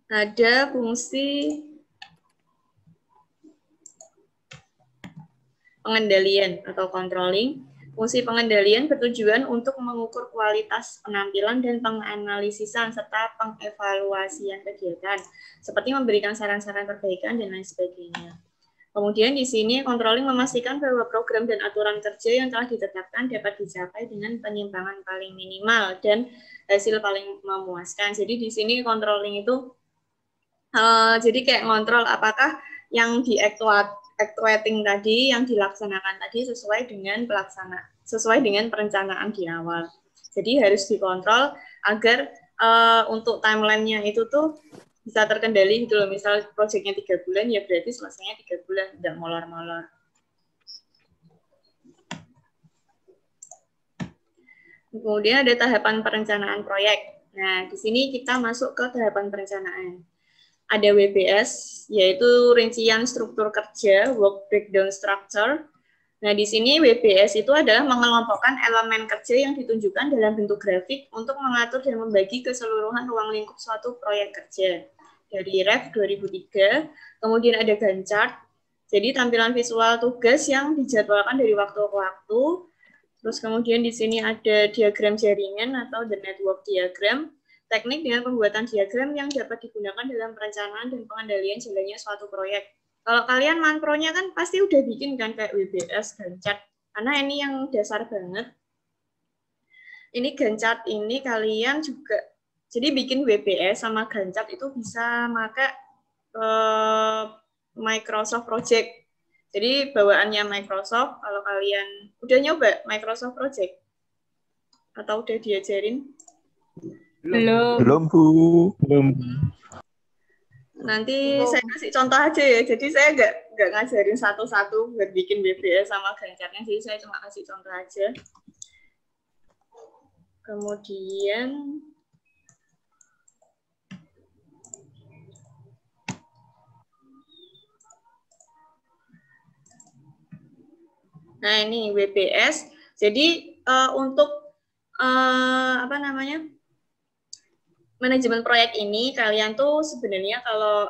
ada fungsi pengendalian atau controlling. Fungsi pengendalian bertujuan untuk mengukur kualitas penampilan dan penganalisisan serta pengevaluasian kegiatan, seperti memberikan saran-saran perbaikan dan lain sebagainya. Kemudian di sini controlling memastikan bahwa program dan aturan kerja yang telah ditetapkan dapat dicapai dengan penyimpangan paling minimal dan hasil paling memuaskan. Jadi di sini controlling itu jadi kayak ngontrol apakah yang actuating tadi yang dilaksanakan tadi sesuai dengan perencanaan di awal. Jadi harus dikontrol agar untuk timeline-nya itu tuh bisa terkendali gitu loh. Misal proyeknya 3 bulan ya berarti selesainya 3 bulan, tidak molor-molor. Kemudian ada tahapan perencanaan proyek. Nah, di sini kita masuk ke tahapan perencanaan. Ada WBS, yaitu rincian struktur kerja, work breakdown structure. Nah, di sini WBS itu adalah mengelompokkan elemen kerja yang ditunjukkan dalam bentuk grafik untuk mengatur dan membagi keseluruhan ruang lingkup suatu proyek kerja. Dari Rev 2003, kemudian ada Gantt chart, jadi tampilan visual tugas yang dijadwalkan dari waktu ke waktu. Terus kemudian di sini ada diagram jaringan atau the network diagram, teknik dengan pembuatan diagram yang dapat digunakan dalam perencanaan dan pengendalian jalannya suatu proyek. Kalau kalian makronya kan pasti udah bikin kan kayak WBS, Gantt chart, karena ini yang dasar banget. Ini Gantt chart ini kalian juga, jadi bikin WBS sama Gantt chart itu bisa pakai Microsoft Project. Jadi bawaannya Microsoft, kalau kalian udah nyoba Microsoft Project atau udah diajarin? Belum, Bu. Belum. Nanti saya kasih contoh aja ya. Jadi saya nggak ngajarin satu-satu buat bikin BBS sama Gantt chart-nya, jadi saya cuma kasih contoh aja. Kemudian nah ini WBS. Jadi untuk apa namanya, manajemen proyek ini kalian tuh sebenarnya kalau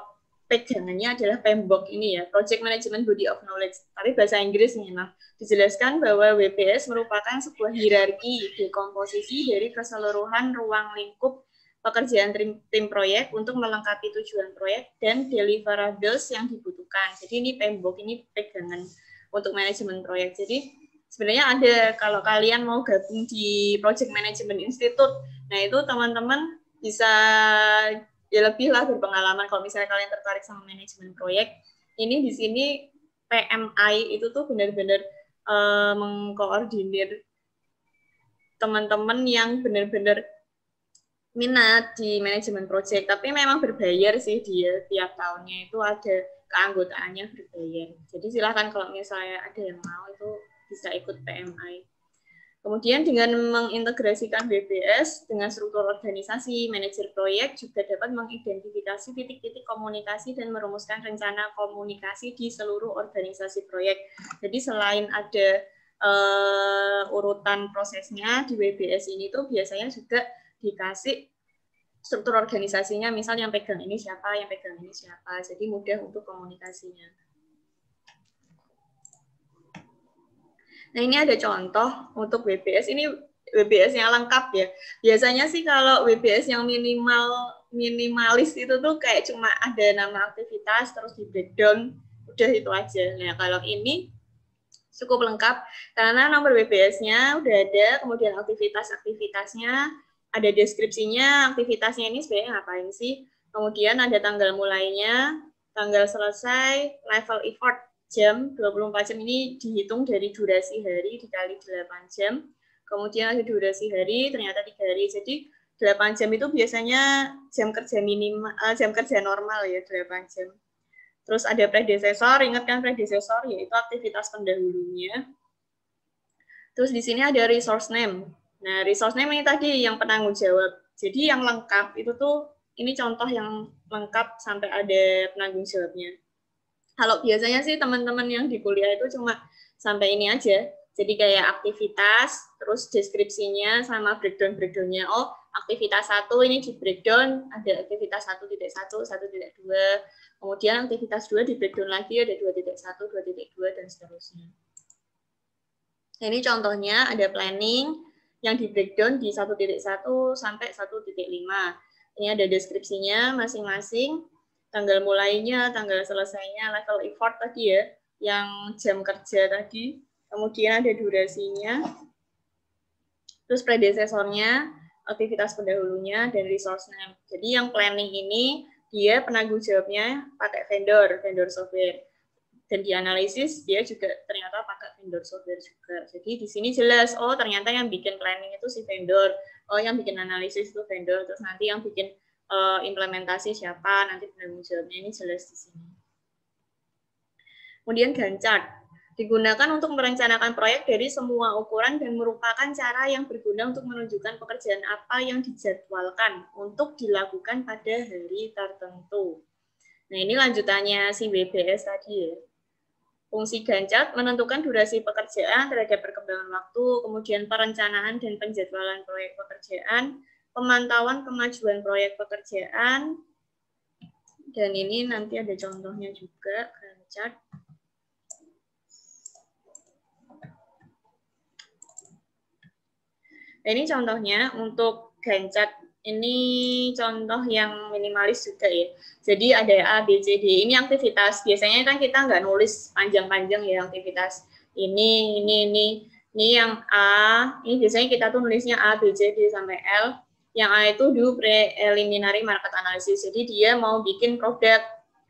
pegangannya adalah PMBOK ini ya, Project Management Body of Knowledge. Tapi bahasa Inggrisnya nah, dijelaskan bahwa WBS merupakan sebuah hierarki dekomposisi dari keseluruhan ruang lingkup pekerjaan tim proyek untuk melengkapi tujuan proyek dan deliverables yang dibutuhkan. Jadi ini PMBOK ini pegangan untuk manajemen proyek. Jadi sebenarnya ada, kalau kalian mau gabung di Project Management Institute, nah itu teman-teman bisa ya lebih lah berpengalaman kalau misalnya kalian tertarik sama manajemen proyek. Ini di sini PMI itu tuh benar-benar mengkoordinir teman-teman yang benar-benar minat di manajemen proyek, tapi memang berbayar sih dia, tiap tahunnya itu ada keanggotaannya berbayar. Jadi silahkan kalau misalnya ada yang mau itu bisa ikut PMI. Kemudian dengan mengintegrasikan WBS dengan struktur organisasi, manajer proyek juga dapat mengidentifikasi titik-titik komunikasi dan merumuskan rencana komunikasi di seluruh organisasi proyek. Jadi selain ada urutan prosesnya di WBS ini tuh biasanya juga dikasih struktur organisasinya, misal yang pegang ini siapa, yang pegang ini siapa, jadi mudah untuk komunikasinya. Nah ini ada contoh untuk WBS, ini WBS yang lengkap ya. Biasanya sih kalau WBS yang minimalis itu tuh kayak cuma ada nama aktivitas, terus di breakdown, udah itu aja. Nah kalau ini cukup lengkap, karena nomor WBS-nya udah ada, kemudian aktivitas-aktivitasnya, ada deskripsinya, aktivitasnya ini sebenarnya ngapain sih, kemudian ada tanggal mulainya, tanggal selesai, level effort, jam, 24 jam ini dihitung dari durasi hari dikali 8 jam, kemudian ada durasi hari, ternyata 3 hari, jadi 8 jam itu biasanya jam kerja minimal, jam kerja normal ya, 8 jam. Terus ada predesesor, ingat kan predesesor, yaitu aktivitas pendahulunya. Terus di sini ada resource name. Nah, resource name ini tadi yang penanggung jawab. Jadi yang lengkap itu tuh, ini contoh yang lengkap sampai ada penanggung jawabnya. Kalau biasanya sih teman-teman yang di kuliah itu cuma sampai ini aja, Jadi kayak aktivitas, terus deskripsinya sama breakdown-breakdownnya. Oh, aktivitas 1 ini di breakdown, ada aktivitas 1.1, 1.2, kemudian aktivitas 2 di breakdown lagi, ada 2.1, 2.2, dan seterusnya. Nah, ini contohnya ada planning yang di breakdown di 1.1 sampai 1.5. Ini ada deskripsinya masing-masing, tanggal mulainya, tanggal selesainya, level effort tadi ya, yang jam kerja tadi, kemudian ada durasinya, terus predesesornya, aktivitas pendahulunya, dan resource name. Jadi yang planning ini, dia penanggung jawabnya pakai vendor software. Dan di analisis dia juga ternyata pakai vendor software juga. Jadi di sini jelas, oh ternyata yang bikin planning itu si vendor, oh yang bikin analisis itu vendor, terus nanti yang bikin implementasi siapa, nanti penanggung jawabnya ini jelas di sini. Kemudian Gantt chart digunakan untuk merencanakan proyek dari semua ukuran dan merupakan cara yang berguna untuk menunjukkan pekerjaan apa yang dijadwalkan untuk dilakukan pada hari tertentu. Nah ini lanjutannya si WBS tadi ya. Fungsi Gantt chart menentukan durasi pekerjaan terhadap perkembangan waktu, kemudian perencanaan dan penjadwalan proyek pekerjaan, pemantauan kemajuan proyek pekerjaan, dan ini nanti ada contohnya juga Gantt chart. Nah, ini contohnya untuk Gantt chart. Ini contoh yang minimalis juga ya. Jadi ada A, B, C, D. Ini aktivitas. Biasanya kan kita nggak nulis panjang-panjang ya aktivitas. Ini. Ini yang A. Ini biasanya kita tuh nulisnya A, B, C, D, sampai L. Yang A itu do preliminary market analysis. Jadi dia mau bikin produk.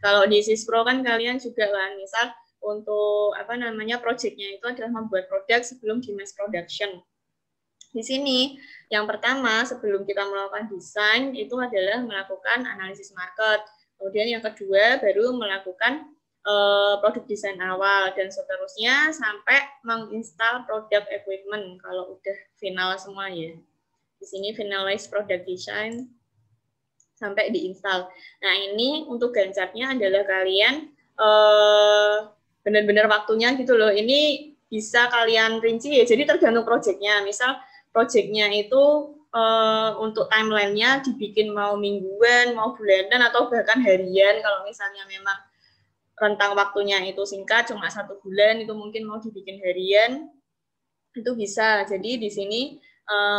Kalau di Sispro kan kalian juga kan. Misal untuk apa namanya projectnya itu adalah membuat produk sebelum di mass production. Di sini, yang pertama sebelum kita melakukan desain itu adalah melakukan analisis market. Kemudian yang kedua baru melakukan produk desain awal dan seterusnya sampai menginstal product equipment kalau udah final semua ya. Di sini finalize product design sampai diinstal. Nah ini untuk Gantt chart-nya adalah kalian benar-benar waktunya gitu loh. Ini bisa kalian rinci ya. Jadi tergantung projectnya. Misal projectnya itu untuk timeline-nya dibikin mau mingguan, mau bulanan, atau bahkan harian. Kalau misalnya memang rentang waktunya itu singkat, cuma 1 bulan, itu mungkin mau dibikin harian, itu bisa. Jadi di sini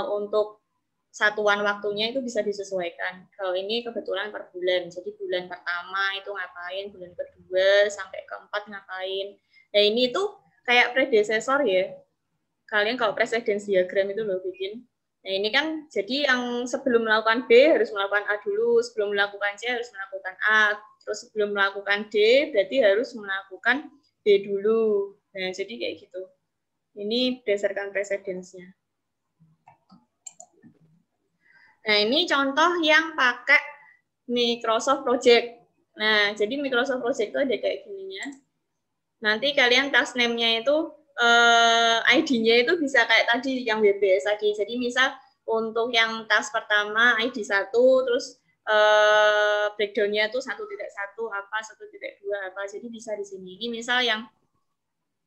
untuk satuan waktunya itu bisa disesuaikan. Kalau ini kebetulan per bulan. Jadi bulan pertama itu ngapain, bulan kedua sampai keempat ngapain. Nah ini tuh kayak predecessor ya. Kalian kalau precedence diagram itu loh bikin. Nah ini kan jadi yang sebelum melakukan B harus melakukan A dulu, sebelum melakukan C harus melakukan A, terus sebelum melakukan D berarti harus melakukan B dulu. Nah jadi kayak gitu. Ini berdasarkan precedence-nya. Nah ini contoh yang pakai Microsoft Project. Nah jadi Microsoft Project itu ada kayak gininya. Nanti kalian task name-nya itu ID-nya itu bisa kayak tadi yang WBS tadi. Jadi misal untuk yang task pertama ID 1, terus breakdown-nya itu 1.1 apa, 1.2 apa. Jadi bisa di sini. Ini misal yang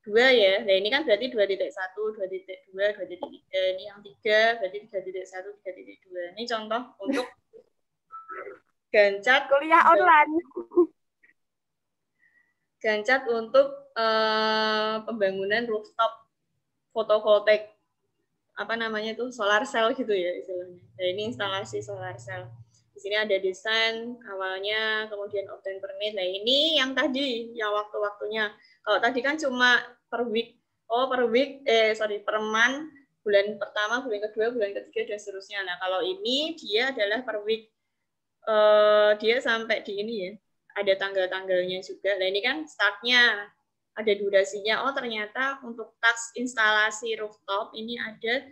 2 ya. Nah ini kan berarti 2.1, 2.2, 2.3. Ini yang 3 berarti 3.1, 3.2. Ini contoh untuk Gantt chart kuliah online. Gantt chart untuk pembangunan rooftop fotovoltaik, apa namanya itu, solar cell gitu ya istilahnya. Nah ini instalasi solar cell. Di sini ada desain awalnya, kemudian obtain permit. Nah ini yang tadi, yang waktu-waktunya. Kalau tadi kan cuma per week, per month, bulan pertama, bulan kedua, bulan ketiga, dan seterusnya. Nah kalau ini dia adalah per week, dia sampai di ini ya. Ada tanggal-tanggalnya juga. Nah ini kan startnya, ada durasinya. Oh ternyata untuk task instalasi rooftop ini ada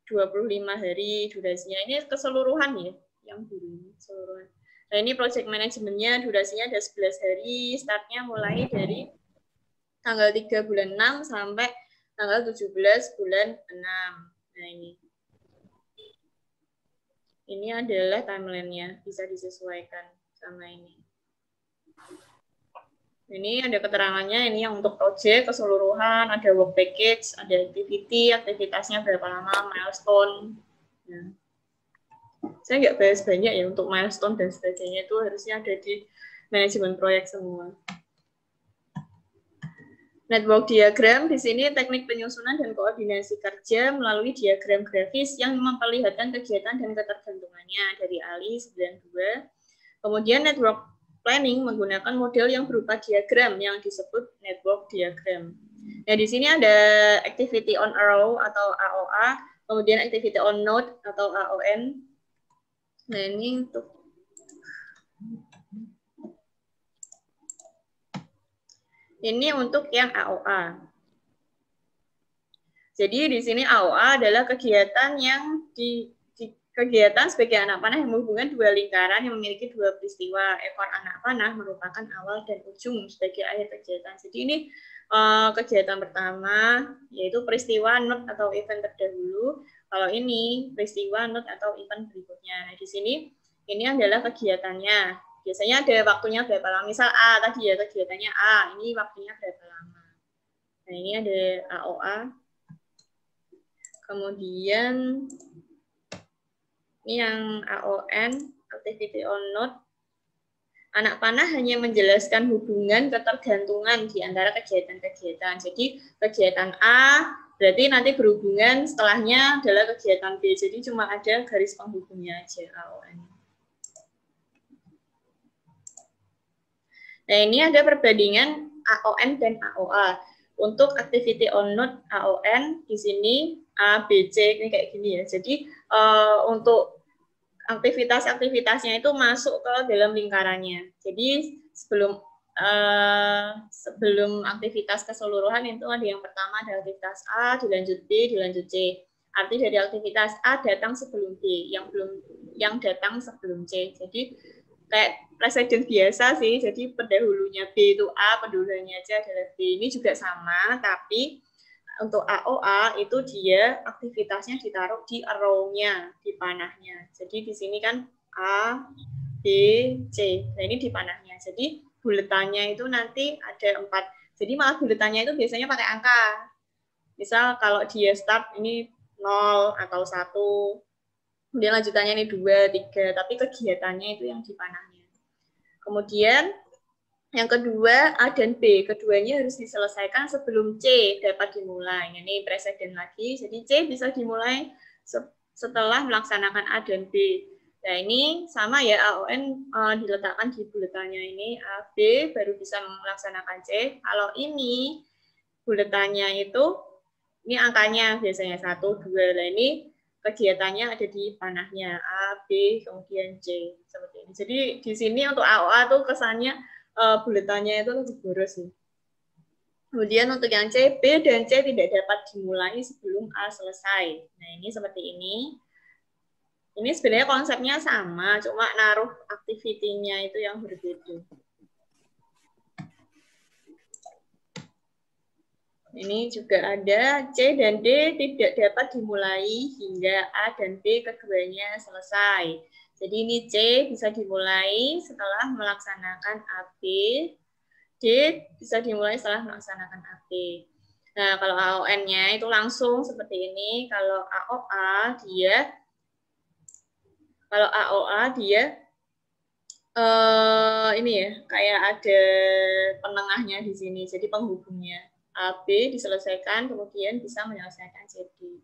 25 hari durasinya. Ini keseluruhan ya, yang dulu keseluruhan. Nah ini project manajemennya durasinya ada 11 hari. Startnya mulai dari tanggal 3 bulan 6 sampai tanggal 17 bulan 6. Nah ini. Ini adalah timeline-nya, bisa disesuaikan sama ini. Ini ada keterangannya, ini yang untuk project keseluruhan, ada work package, ada activity, aktivitasnya berapa lama, milestone. Ya. Saya nggak bahas banyak ya untuk milestone dan sebagainya, itu harusnya ada di manajemen proyek semua. Network diagram, di sini teknik penyusunan dan koordinasi kerja melalui diagram grafis yang memperlihatkan kegiatan dan ketergantungannya dari Ali 92. Kemudian network planning menggunakan model yang berupa diagram yang disebut network diagram. Nah, di sini ada activity on a row atau AOA, kemudian activity on node atau AON. Nah, ini untuk yang AOA. Jadi di sini AOA adalah kegiatan yang kegiatan sebagai anak panah yang menghubungkan dua lingkaran yang memiliki dua peristiwa. Ekor anak panah merupakan awal dan ujung sebagai akhir kegiatan. Jadi ini kegiatan pertama, yaitu peristiwa node atau event terdahulu. Kalau ini peristiwa node atau event berikutnya. Nah, di sini ini adalah kegiatannya. Biasanya ada waktunya berapa lama. Misal A tadi ya, kegiatannya A, ini waktunya berapa lama. Nah, ini ada AOA. Kemudian ini yang AON, activity on node. Anak panah hanya menjelaskan hubungan ketergantungan di antara kegiatan-kegiatan. Jadi kegiatan A berarti nanti berhubungan setelahnya adalah kegiatan B. Jadi cuma ada garis penghubungnya aja AON. Nah, ini ada perbandingan AON dan AOA. Untuk activity on node AON di sini A, B, C ini kayak gini ya. Jadi untuk aktivitas-aktivitasnya itu masuk ke dalam lingkarannya. Jadi sebelum aktivitas keseluruhan itu ada yang pertama ada aktivitas A, dilanjut B, dilanjut C. Arti dari aktivitas A datang sebelum B, yang datang sebelum C. Jadi kayak presiden biasa sih. Jadi pendahulunya B itu A, pendahulunya C adalah B. Ini juga sama, tapi untuk AOA itu dia aktivitasnya ditaruh di row-nya, di panahnya. Jadi di sini kan A, B, C. Nah, ini di panahnya. Jadi buletannya itu nanti ada 4. Jadi malah buletannya itu biasanya pakai angka. Misal kalau dia start ini 0 atau 1. Kemudian lanjutannya ini 2, 3. Tapi kegiatannya itu yang di panahnya. Kemudian yang kedua, A dan B. Keduanya harus diselesaikan sebelum C dapat dimulai. Ini presiden lagi. Jadi C bisa dimulai setelah melaksanakan A dan B. Nah, ini sama ya, AON diletakkan di buletannya ini. A, B baru bisa melaksanakan C. Kalau ini buletannya itu, ini angkanya biasanya 1, 2. Nah, ini kegiatannya ada di panahnya. A, B, kemudian C. Seperti ini. Jadi di sini untuk AOA tuh kesannya buletannya itu lebih boros sih. Kemudian untuk yang C, B dan C tidak dapat dimulai sebelum A selesai. Nah, ini seperti ini. Ini sebenarnya konsepnya sama, cuma naruh activity-nya itu yang berbeda. Ini juga ada C dan D tidak dapat dimulai hingga A dan B keduanya selesai. Jadi ini C bisa dimulai setelah melaksanakan AB, D bisa dimulai setelah melaksanakan AB. Nah, kalau AON-nya itu langsung seperti ini. Kalau AOA dia ini ya, kayak ada penengahnya di sini. Jadi penghubungnya. AB diselesaikan, kemudian bisa menyelesaikan CD.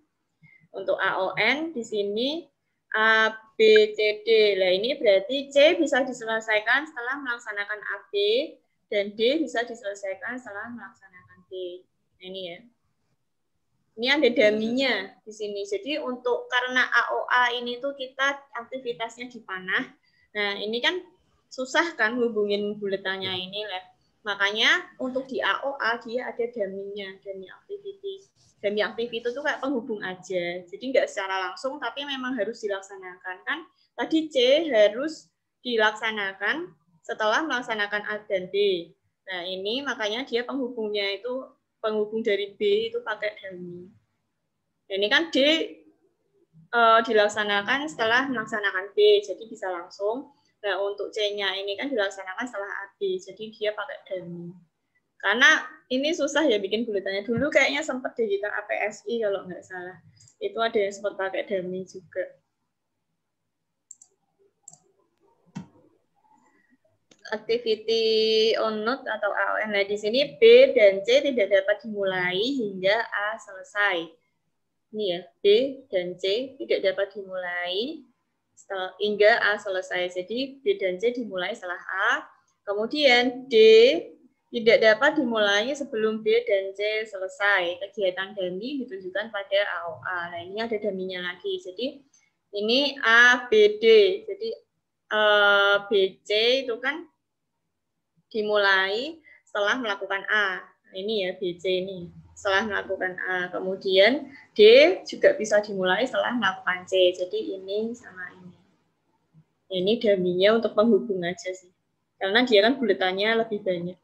Untuk AON di sini A, B, C, D. Nah, ini berarti C bisa diselesaikan setelah melaksanakan AB dan D bisa diselesaikan setelah melaksanakan D. Nah, ini ya. Ini ada dummy-nya di sini. Jadi karena AOA ini tuh kita aktivitasnya di panah. Nah, ini kan susah kan hubungin buletannya ini lah. Makanya untuk di AOA dia ada dummy-nya, dummy activity. Dummy activity itu kayak penghubung aja. Jadi nggak secara langsung, tapi memang harus dilaksanakan. Kan tadi C harus dilaksanakan setelah melaksanakan A dan B. Nah, ini makanya dia penghubungnya itu, penghubung dari B itu pakai dummy. Dan ini kan D dilaksanakan setelah melaksanakan B, jadi bisa langsung. Nah, untuk C-nya ini kan dilaksanakan setelah AB, jadi dia pakai dummy. Karena ini susah ya bikin bulatannya. Dulu kayaknya sempat digital APSI kalau nggak salah. Itu ada yang sempat pakai dummy juga. Activity on node atau AON. Nah, di sini B dan C tidak dapat dimulai hingga A selesai. Ini ya, B dan C tidak dapat dimulai hingga A selesai. Jadi B dan C dimulai setelah A. Kemudian D tidak dapat dimulai sebelum B dan C selesai. Kegiatan dummy ditunjukkan pada AOA. Nah, ini ada dummy-nya lagi. Jadi ini A, B, D. Jadi BC itu kan dimulai setelah melakukan A. Nah, ini ya BC ini setelah melakukan A. Kemudian D juga bisa dimulai setelah melakukan C. Jadi ini sama ini. Ini dummy-nya untuk penghubung aja sih. Karena dia kan bulatannya lebih banyak.